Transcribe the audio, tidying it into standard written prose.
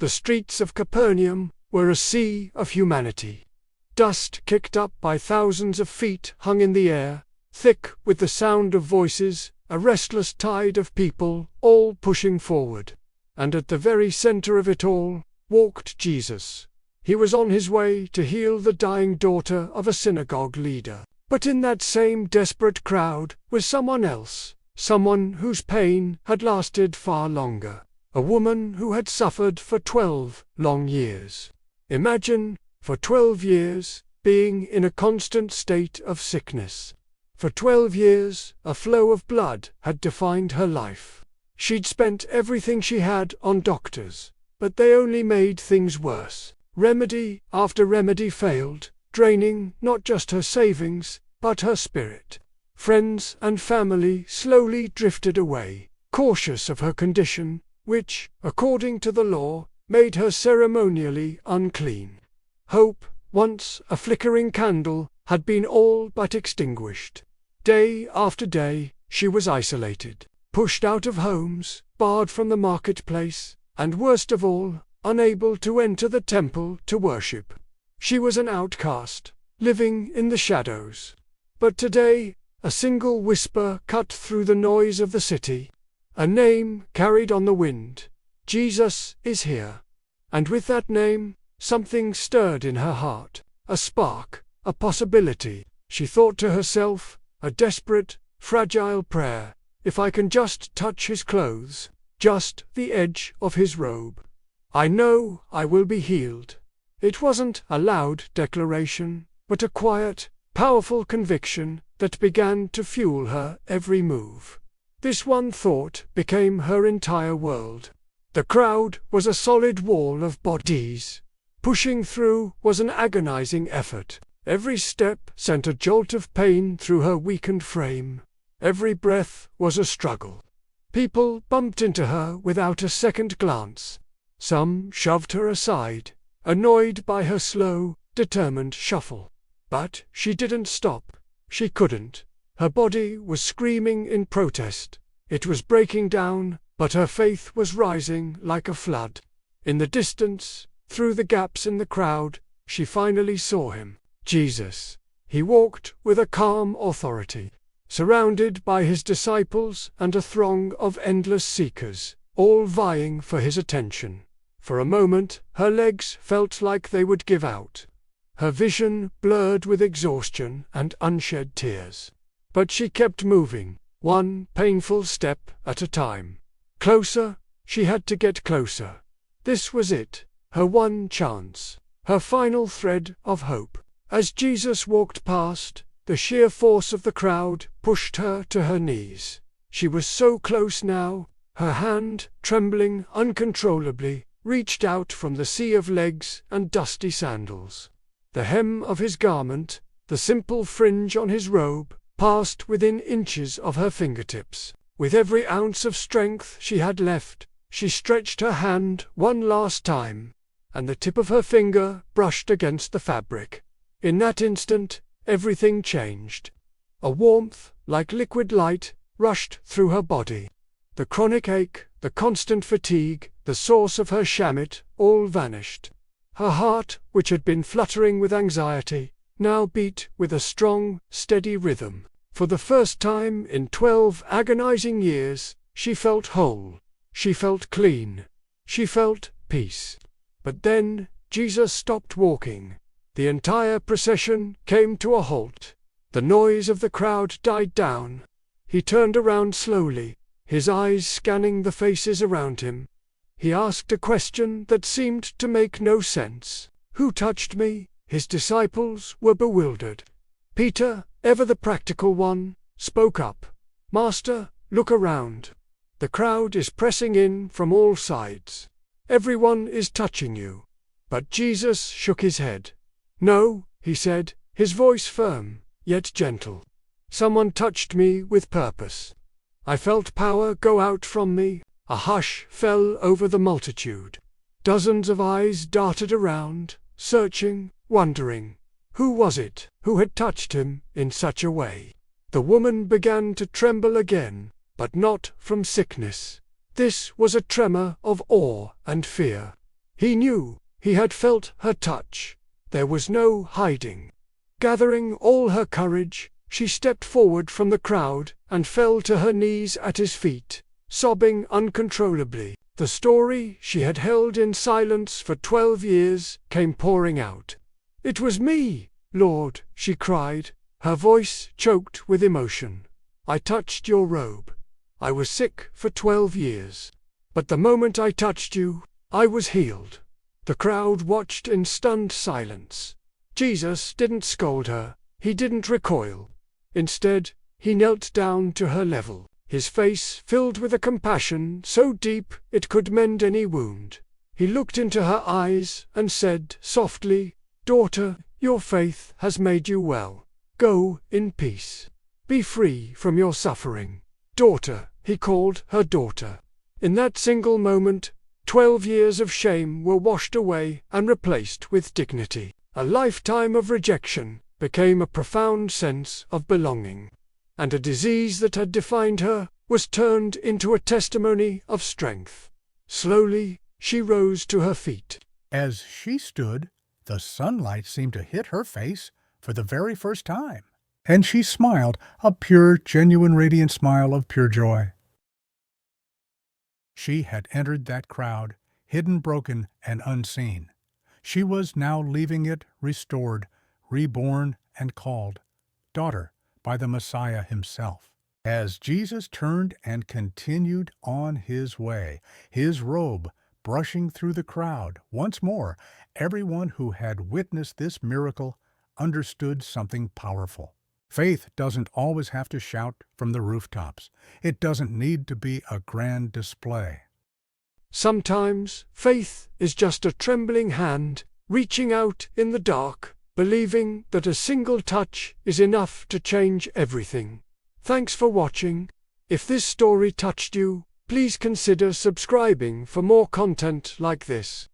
The streets of Capernaum were a sea of humanity. Dust kicked up by thousands of feet hung in the air, thick with the sound of voices, a restless tide of people, all pushing forward. And at the very center of it all walked Jesus. He was on his way to heal the dying daughter of a synagogue leader. But in that same desperate crowd was someone else, someone whose pain had lasted far longer. A woman who had suffered for 12 long years. Imagine, for 12 years, being in a constant state of sickness. For 12 years, a flow of blood had defined her life. She'd spent everything she had on doctors, but they only made things worse. Remedy after remedy failed, draining not just her savings, but her spirit. Friends and family slowly drifted away, cautious of her condition, which, according to the law, made her ceremonially unclean. Hope, once a flickering candle, had been all but extinguished. Day after day, she was isolated, pushed out of homes, barred from the marketplace, and worst of all, unable to enter the temple to worship. She was an outcast, living in the shadows. But today, a single whisper cut through the noise of the city. A name carried on the wind. Jesus is here. And with that name, something stirred in her heart. A spark, a possibility. She thought to herself, a desperate, fragile prayer. If I can just touch his clothes, just the edge of his robe, I know I will be healed. It wasn't a loud declaration, but a quiet, powerful conviction that began to fuel her every move. This one thought became her entire world. The crowd was a solid wall of bodies. Pushing through was an agonizing effort. Every step sent a jolt of pain through her weakened frame. Every breath was a struggle. People bumped into her without a second glance. Some shoved her aside, annoyed by her slow, determined shuffle. But she didn't stop. She couldn't. Her body was screaming in protest. It was breaking down, but her faith was rising like a flood. In the distance, through the gaps in the crowd, she finally saw him. Jesus. He walked with a calm authority, surrounded by his disciples and a throng of endless seekers, all vying for his attention. For a moment, her legs felt like they would give out. Her vision blurred with exhaustion and unshed tears. But she kept moving, one painful step at a time. Closer, she had to get closer. This was it, her one chance, her final thread of hope. As Jesus walked past, the sheer force of the crowd pushed her to her knees. She was so close now, her hand, trembling uncontrollably, reached out from the sea of legs and dusty sandals. The hem of his garment, the simple fringe on his robe, passed within inches of her fingertips. With every ounce of strength she had left, she stretched her hand one last time, and the tip of her finger brushed against the fabric. In that instant, everything changed. A warmth, like liquid light, rushed through her body. The chronic ache, the constant fatigue, the source of her shamit, all vanished. Her heart, which had been fluttering with anxiety, now beat with a strong, steady rhythm. For the first time in 12 agonizing years, she felt whole. She felt clean. She felt peace. But then, Jesus stopped walking. The entire procession came to a halt. The noise of the crowd died down. He turned around slowly, his eyes scanning the faces around him. He asked a question that seemed to make no sense. Who touched me? His disciples were bewildered. Peter, ever the practical one, spoke up. Master, look around. The crowd is pressing in from all sides. Everyone is touching you. But Jesus shook his head. No, he said, his voice firm, yet gentle. Someone touched me with purpose. I felt power go out from me. A hush fell over the multitude. Dozens of eyes darted around, searching, wondering. Who was it who had touched him in such a way? The woman began to tremble again, but not from sickness. This was a tremor of awe and fear. He knew, he had felt her touch. There was no hiding. Gathering all her courage, she stepped forward from the crowd and fell to her knees at his feet, sobbing uncontrollably. The story she had held in silence for 12 years came pouring out. "It was me, Lord," she cried, her voice choked with emotion. "I touched your robe. I was sick for 12 years. But the moment I touched you, I was healed." The crowd watched in stunned silence. Jesus didn't scold her, he didn't recoil. Instead, he knelt down to her level, his face filled with a compassion so deep it could mend any wound. He looked into her eyes and said softly, "Daughter, your faith has made you well. Go in peace. Be free from your suffering." Daughter, he called her daughter. In that single moment, 12 years of shame were washed away and replaced with dignity. A lifetime of rejection became a profound sense of belonging. And a disease that had defined her was turned into a testimony of strength. Slowly, she rose to her feet. As she stood, the sunlight seemed to hit her face for the very first time, and she smiled, a pure, genuine, radiant smile of pure joy. She had entered that crowd, hidden, broken, and unseen. She was now leaving it restored, reborn, and called daughter by the Messiah himself. As Jesus turned and continued on his way, his robe brushing through the crowd, once more, everyone who had witnessed this miracle understood something powerful. Faith doesn't always have to shout from the rooftops. It doesn't need to be a grand display. Sometimes, faith is just a trembling hand, reaching out in the dark, believing that a single touch is enough to change everything. Thanks for watching. If this story touched you, please consider subscribing for more content like this.